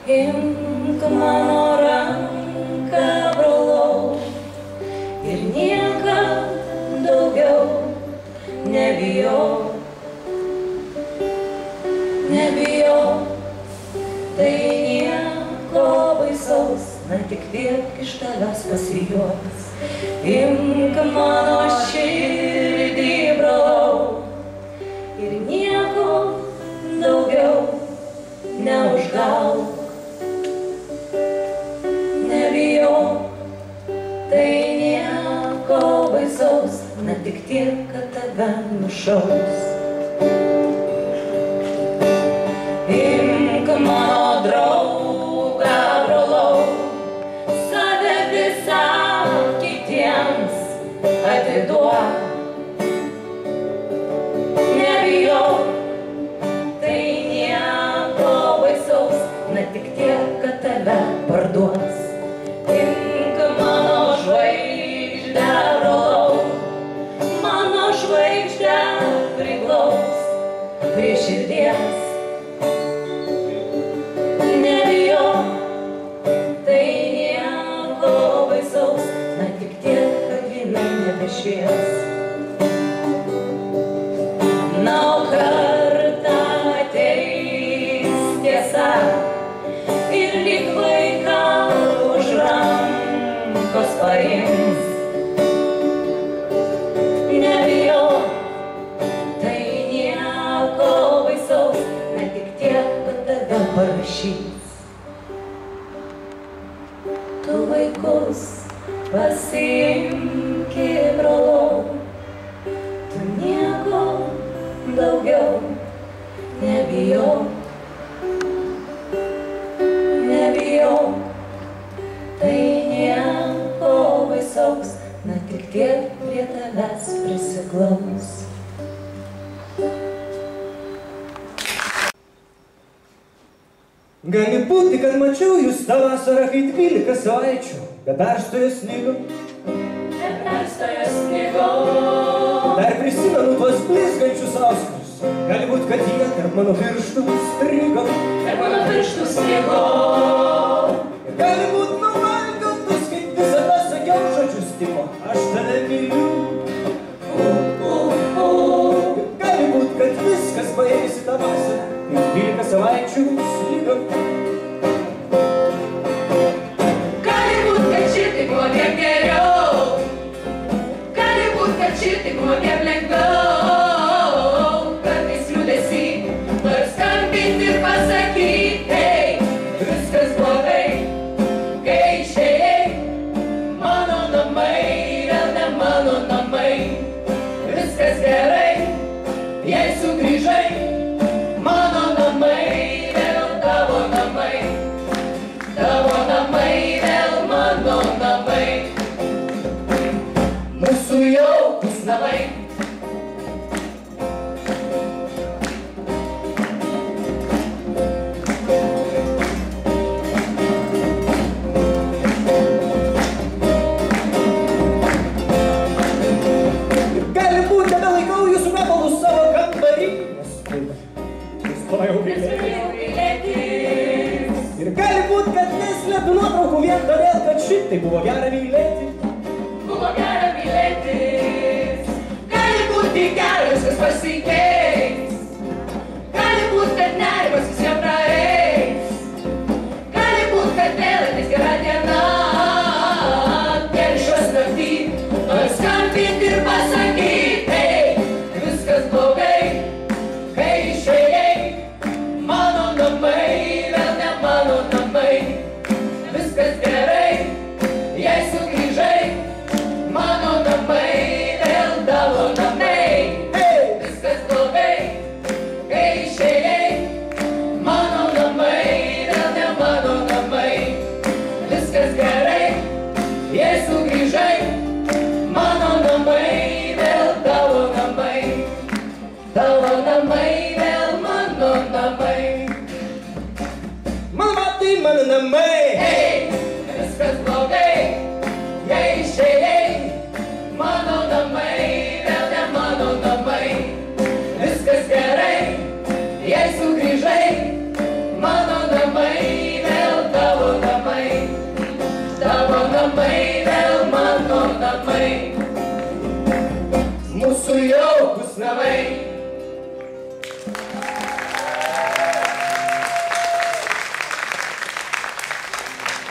Imk mano ranką, brolau, ir niekad daugiau nebijok. Nebijok, tai nieko baisaus, na tik tiek iš tavęs pasijuoks. Imk mano širdį, brolau, ir nieko daugiau neužgauk. Nebijok, tai nieko baisaus, na tik tiek, kad tave nušaus. Imk mano draugą, brolau, save visą kitiems atiduok. Nebijok, tai nieko baisaus, na tik tiek, kad tave parduos. Imk mano žvaigždę, brolau, mano žvaigždę priglaus prie širdies. Nebijok, tai nieko baisaus, na tik tiek, kad jinai nebešvies. Na, o kartą ateis tiesa ir lyg vaiką už rankos paims. Nebijok, tai nieko baisaus, na tik tiek, kad tave parašys. Tu vaikus pasiimki, brolau, tu nieko daugiau nebijok. Nebijok, tai nieko baisaus, na tik tiek prie tavęs prisiglaus. Gali būti, kad mačiau jūs tą vasarą, kai 12 savaičių, be perstojo sniego. Be perstojo sniego. Dar prisimenu tuos blizgančius auskarus. Gali būt, kad jie tarp mano pirštų strigo. Tarp mano pirštų strigo. Ir gali būt nuvalkiotus, kaip visada sakiau žodžius tipo, aš tave myliu. Ir gali būt, kad viskas baigėsi tą vasarą, kai 12 savaičių slygo. Gali būt, kad šitaip buvo tiek geriau. Gali būt, kad šitaip buvo tiek lengviau. Kartais liūdesį noriu skambinti ir pasakyti, hei, viskas blogai, kai išėjai. Mano namai, vėl ne mano namai. Viskas gerai, jei sugrįžai. Mano namai, vėl tavo namai. Tavo namai, vėl mano namai. Mūsų jaukus namai. Ir gali būt, kad laikau jūsų metalus savo kambarį, nes planavau gailėtis. Ir gali būt, kad neslepiu nuotraukų vien todėl, kad šitai buvo gera mylėti. Buvo gera mylėtis. Gali būti gera, viskas pasikeis. Gali būt, kad nerimas visiems praeis. Gali būt, kad vėl ateis gera diena. Keli šios naktį noriu skambinti ir pasakyti, hei, viskas blogai, kai išėjai. Mano namai, vėl ne mano namai. Viskas gerai, jei sugrįžai. Mano namai, vėl tavo namai. Viskas blogai, kai išėjai. Mano namai, vėl ne mano namai. Viskas gerai, jei sugrįžai. Mano namai, vėl tavo namai. Tavo namai, vėl mano namai. Mano matai, mano namai. Hei, viskas blogai, jei išėjai. Mano namai, vėl ne mano namai. Viskas gerai, jei sugrįžai. Mano namai, vėl namai, mūsų jaukūs namai.